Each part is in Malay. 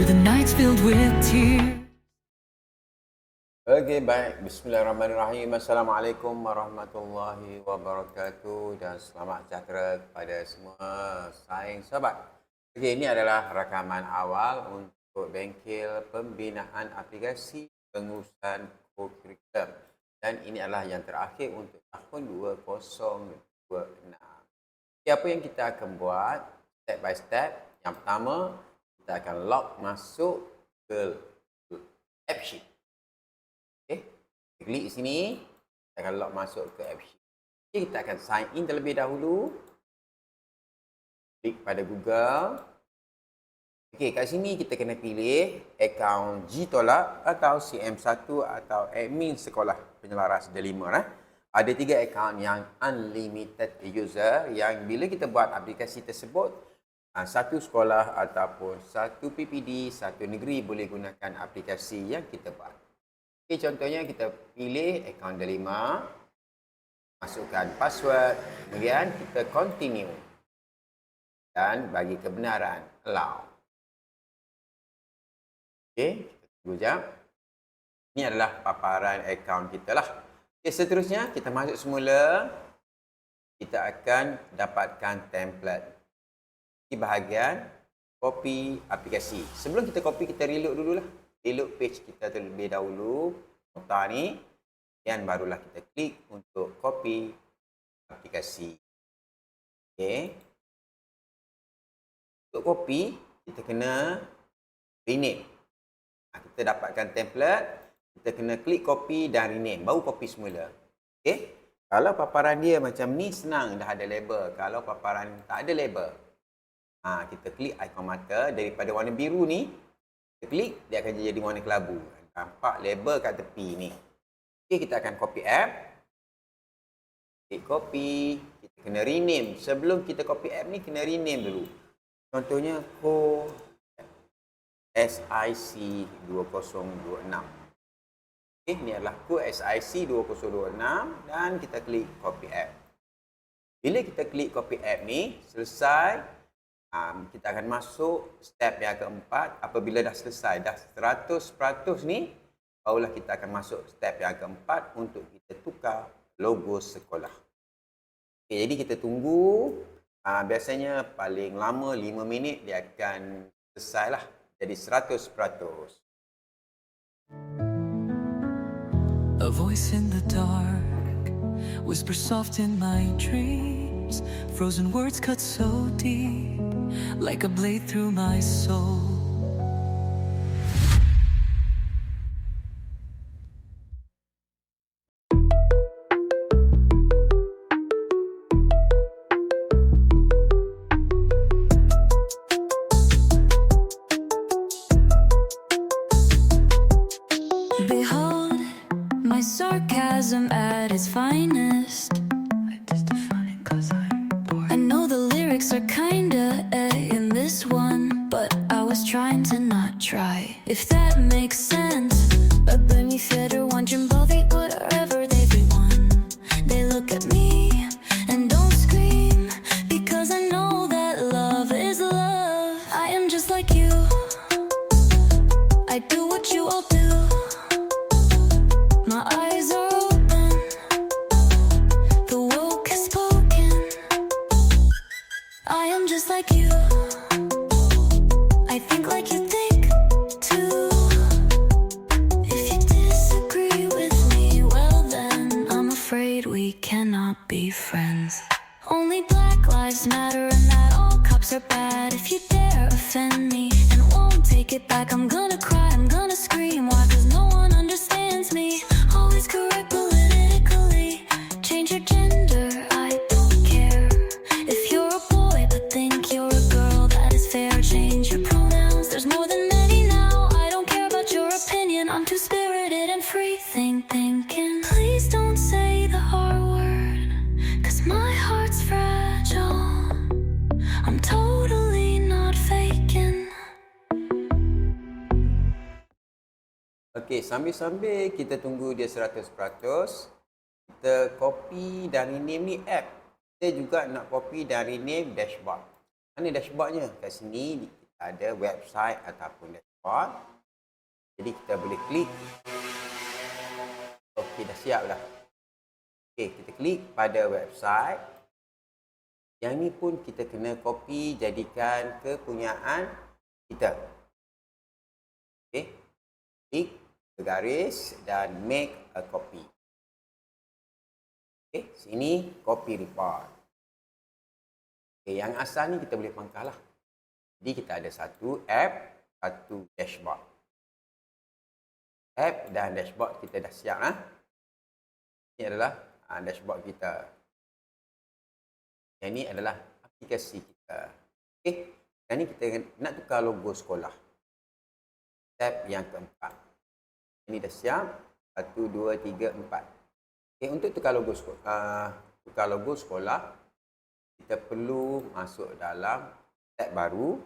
through the nights filled with tears. Okey, baik. Bismillahirrahmanirrahim. Assalamualaikum warahmatullahi wabarakatuh dan selamat sejahtera kepada semua saing sahabat. Okey, ini adalah rakaman awal untuk bengkel pembinaan aplikasi pengurusan kurikulum dan ini adalah yang terakhir untuk tahun 2026. Apa yang kita akan buat step by step? Yang pertama, kita akan log masuk ke AppSheet. Okey, klik sini, kita akan log masuk ke AppSheet. Okay, kita akan sign in terlebih dahulu. Klik pada Google. Okey, kat sini kita kena pilih akaun Gtolak atau CM1 atau admin sekolah penyelaras delima. Ada 3 akaun yang unlimited user yang bila kita buat aplikasi tersebut, satu sekolah ataupun satu PPD, satu negeri boleh gunakan aplikasi yang kita buat. Okay, contohnya kita pilih akaun delima, masukkan password, kemudian kita continue dan bagi kebenaran allow. Okey, kita tunggu jap. Ini adalah paparan akaun kita lah. Okay, seterusnya kita masuk semula, kita akan dapatkan template. Di bahagian copy aplikasi. Sebelum kita copy, kita reload dululah. Reload page kita terlebih dahulu, nota ni, dan barulah kita klik untuk copy aplikasi. Okey. Untuk copy, kita kena rename. Kita dapatkan template, kita kena klik copy dan rename, baru copy semula. Okey. Kalau paparan dia macam ni, senang, dah ada label. Kalau paparan tak ada label, kita klik ikon mata daripada warna biru ni, kita klik, dia akan jadi warna kelabu. Nampak label kat tepi ni. Okey, kita akan copy app. Klik copy, kita kena rename. Sebelum kita copy app ni, kena rename dulu. Contohnya, SIC 2026. Okey, ni adalah kod SIC 2026 dan kita klik copy app. Bila kita klik copy app ni, selesai, kita akan masuk step yang keempat. Apabila dah selesai, dah 100% ni, barulah kita akan masuk step yang keempat untuk kita tukar logo sekolah. Okay, jadi kita tunggu. Biasanya paling lama 5 minit dia akan selesai lah. Jadi 100%. A voice in the dark, whisper soft in my dreams. Frozen words cut so deep, like a blade through my soul. Behold, my sarcasm at its finest. I know the lyrics are kinda in this one, but I was trying to not try, if that makes sense. But blame me fitter, wondering both whatever everyone. They look at me and don't scream, because I know that love is love. I am just like you, I do what you all do. My eyes are open, the woke has spoken. I am just like you, I think like you think too. If you disagree with me, well then I'm afraid we cannot be friends. Only Black Lives Matter and that all cops are bad. If you dare offend me and won't take it back, I'm gonna cry, I'm gonna scream. Why? 'Cause no one understands me. Always correct politically, change your gender, I don't care. If you're a boy but think you're a girl, that is fair. Change your pronouns, there's more than many now. I don't care about your opinion, I'm too spirited and free thinking. Please don't say the R word, 'cause my heart's fragile. I'm totally not faking. Okey, sambil-sambil kita tunggu dia 100%, kita copy dan rename ni app. Kita juga nak copy dan rename dashboard. Mana dashboardnya? Kat sini kita ada website ataupun dashboard. report. Jadi kita boleh klik. Okey, dah siap dah. Okey, kita klik pada website. Yang ni pun kita kena copy jadikan kepunyaan kita. Okey, klik garis dan make a copy. Okey, sini copy report. Okey, yang asal ni kita boleh pangkal lah. Jadi kita ada satu app, satu dashboard. App dan dashboard kita dah siap lah. Ini adalah dashboard kita. Yang ini adalah aplikasi kita. Okey, yang ni kita nak tukar logo sekolah. Step yang keempat. Ini dah siap. 1, 2, 3, 4. Okey, untuk tukar logo sekolah, kita perlu masuk dalam tab baru.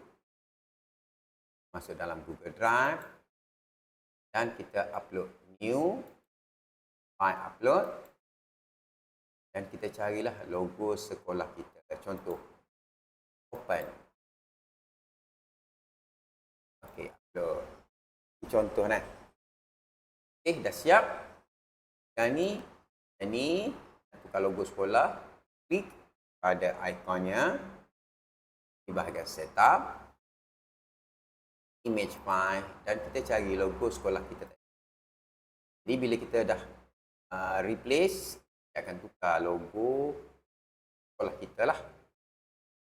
Masuk dalam Google Drive. Dan kita upload new. File upload. Dan kita carilah logo sekolah kita. Contoh. Open. Okey, upload. Ini contoh kan. Okey, dah siap. Yang ni tukar logo sekolah. Klik pada ikonnya. Di bahagian setup. Image file. Dan kita cari logo sekolah kita. Jadi bila kita dah replace, kita akan tukar logo sekolah kita lah.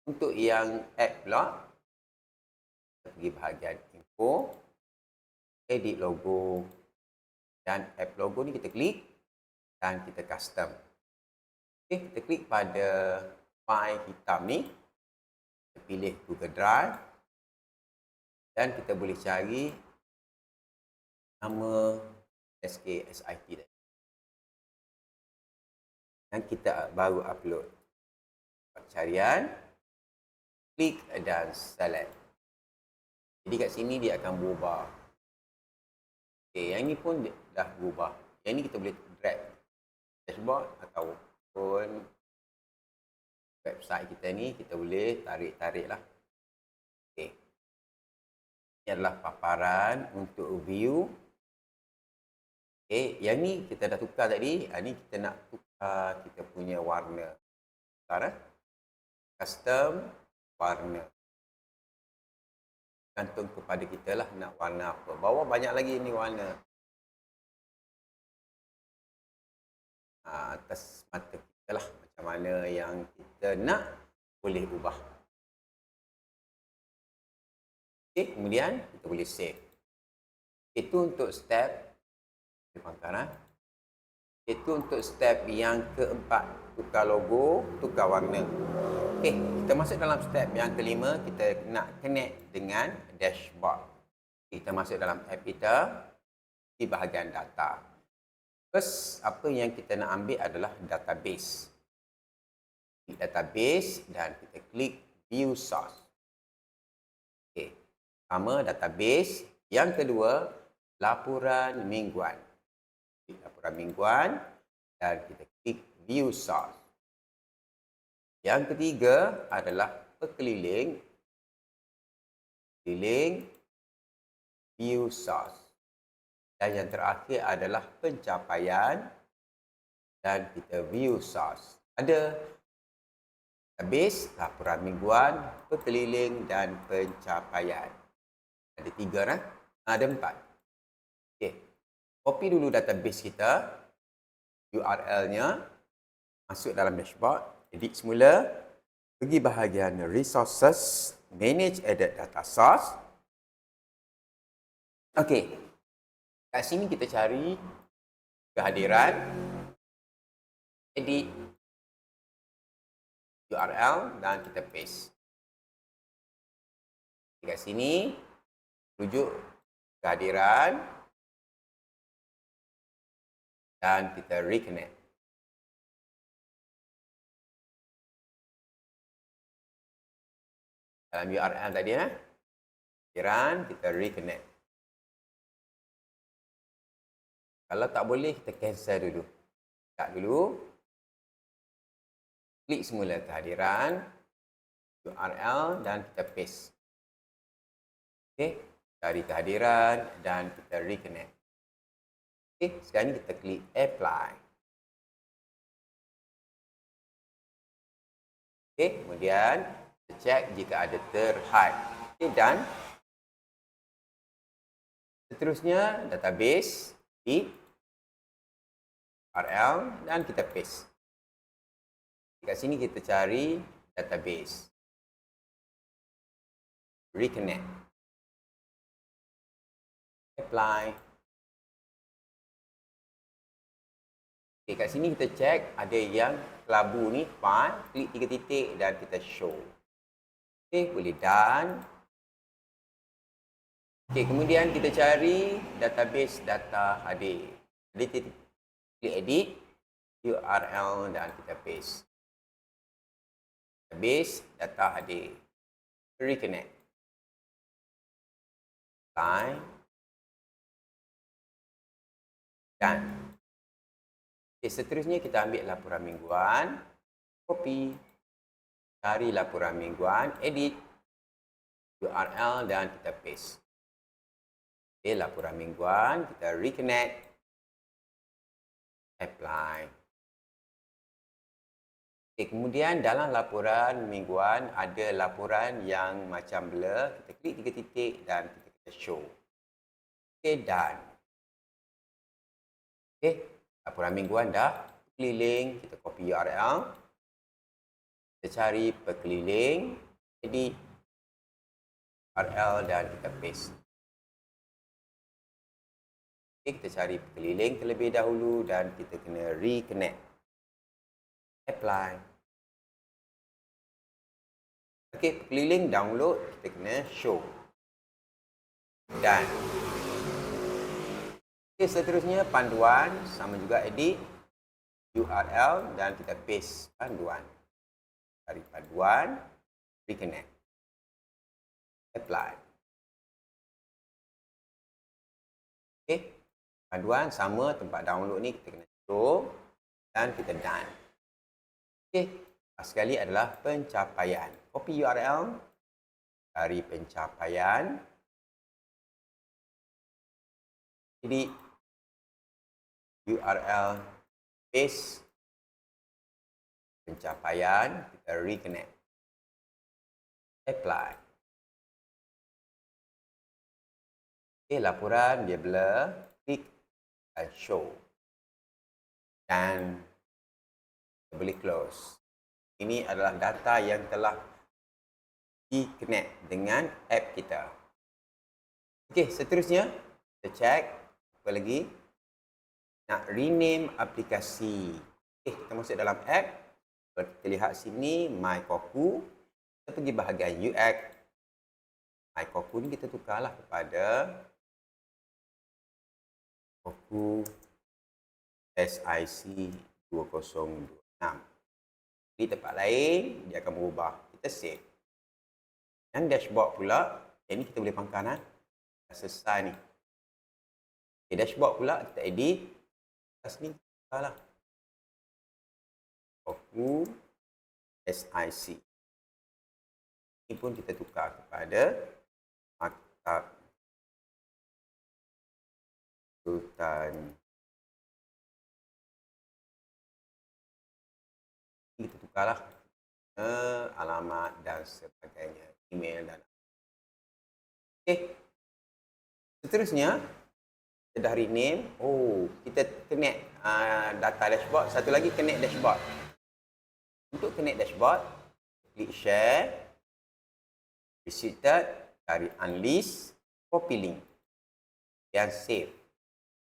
Untuk yang app pula, kita pergi bahagian info, edit logo, dan app logo ni kita klik dan kita custom. Okay, kita klik pada file hitam ni, kita pilih Google Drive, dan kita boleh cari nama SKSIT tadi. Dan kita baru upload. Carian, klik dan select. Jadi kat sini dia akan berubah. Okey, yang ni pun dah berubah. Yang ni kita boleh drag dashboard ataupun website kita ni kita boleh tarik-tarik lah. Okey. Ini adalah paparan untuk view. Okey, yang ni kita dah tukar tadi. Ini kita nak tukar kita punya warna. Tukar, custom warna. Gantung kepada kita lah nak warna apa. Bawah banyak lagi ni warna. Atas mata kita lah macam mana yang kita nak boleh ubah. Okey, kemudian kita boleh save. Itu untuk step pangkalan. Itu untuk step yang keempat, tukar logo, tukar warna. Okey, kita masuk dalam step yang kelima, kita nak connect dengan dashboard. Kita masuk dalam app kita di bahagian data. First, apa yang kita nak ambil adalah database. Klik database dan kita klik view source. Okey, pertama database, yang kedua laporan mingguan. Laporan mingguan dan kita klik view source. Yang ketiga adalah pekeliling view source. Dan yang terakhir adalah pencapaian dan kita view source. Ada database, laporan mingguan, pekeliling dan pencapaian. Ada tiga kan? Ada empat. Okey. Copy dulu database kita, URL-nya, masuk dalam dashboard, edit semula, pergi bahagian resources, manage edit data source. Okey, kat sini kita cari kehadiran, edit URL dan kita paste. Kat sini, rujuk kehadiran, dan kita reconnect. Dalam URL tadi kehadiran, kita reconnect. Kalau tak boleh, kita cancel dulu. Start dulu. Klik semula kehadiran, URL dan kita paste. Okey. cari kehadiran dan kita reconnect. Okey, sekarang ni kita klik apply. Okey, kemudian kita cek jika ada terhide. Okey, dan seterusnya database di URL dan kita paste. Kat sini kita cari database. Reconnect. Apply. Okay, kat sini kita cek ada yang kelabu ni file, klik 3 titik dan kita show. Okay, boleh done. Okay, kemudian kita cari database data HD. Jadi kita klik edit URL dan kita paste. Database data HD. Reconnect. Apply. Dan okay, seterusnya kita ambil laporan mingguan, copy, cari laporan mingguan, edit URL dan kita paste. Okay, laporan mingguan, kita reconnect, apply. Okay, kemudian dalam laporan mingguan ada laporan yang macam blur, kita klik 3 titik dan kita show. Okay, done. Okay, laporan mingguan dah keliling, kita copy URL, kita cari perkeliling, edit URL dan kita paste. Okay, kita cari perkeliling terlebih dahulu dan kita kena reconnect. Apply. Okey, perkeliling download, kita kena show. Dan okey, seterusnya panduan sama juga edit URL dan kita paste panduan. Cari panduan, reconnect. Apply. Okey, panduan sama tempat download ni kita kena show dan kita done. Okey, sekali adalah pencapaian. Copy URL, cari pencapaian, jadi URL, paste, pencapaian, kita reconnect, apply. Okey, laporan dia blur, klik dan show. Dan boleh close. Ini adalah data yang telah di-connect dengan app kita. Okey, seterusnya kita cek apa lagi. Nak rename aplikasi. Okey, kita masuk dalam app. Kalau kita lihat sini My Koku, kita pergi bahagian UX. My Koku ni kita tukarlah kepada Koku SIC 2026. Di tempat lain, dia akan berubah. Kita save. Yang dashboard pula, yang ni kita boleh pangkat. Dah selesai ni. Okay, dashboard pula, kita edit. Atas ni, salah. Koku SIC. Ini pun kita tukar kepada Maktab Sultan. Kita tukarlah alamat dan sebagainya, email dan okey. Seterusnya kita dah rename. Kita connect data dashboard. Satu lagi connect dashboard. Untuk connect dashboard, klik share, restricted, cari unlist, copy link dan save.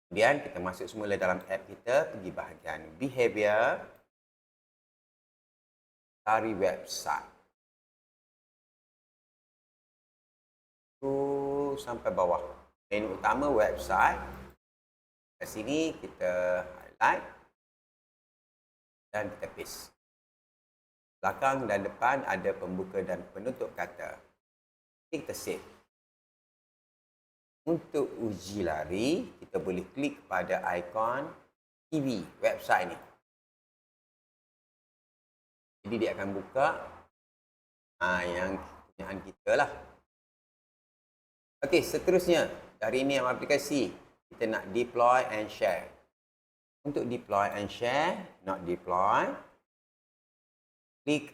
Kemudian kita masuk semula dalam app kita, pergi bahagian behavior, cari website. Sampai bawah. Menu utama website. Kat sini kita highlight dan kita paste. Belakang dan depan ada pembuka dan penutup kata. Kita save. Untuk uji lari, kita boleh klik pada ikon TV website ni. Jadi dia akan buka yang kepunyaan kita lah. Okey, seterusnya dari ini aplikasi kita nak deploy and share. Untuk deploy and share, nak deploy, klik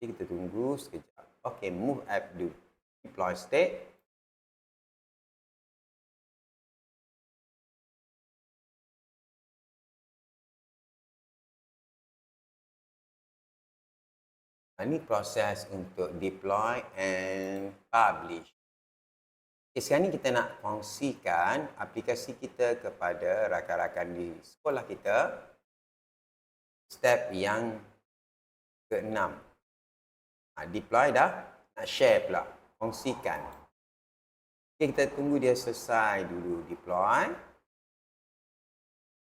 kita tunggu sekejap. Okey, move app do. Deploy state. Ini proses untuk deploy and publish. Okay, sekarang ni kita nak kongsikan aplikasi kita kepada rakan-rakan di sekolah kita. Step yang ke-6. Deploy dah, nak share pula, kongsikan. Okay, kita tunggu dia selesai dulu deploy.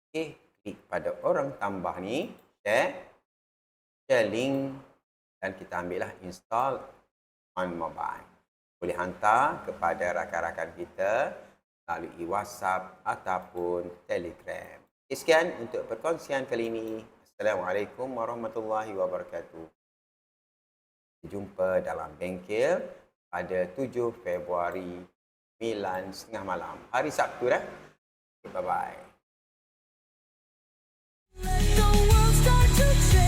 Okay, klik pada orang tambah ni, share link dan kita ambillah install on mobile. Boleh hantar kepada rakan-rakan kita melalui WhatsApp ataupun Telegram. Sekian untuk perkongsian kali ini. Assalamualaikum warahmatullahi wabarakatuh. Jumpa dalam bengkel pada 7 Februari 9:30 malam. Hari Sabtu dah. Bye-bye. Let the world start to change.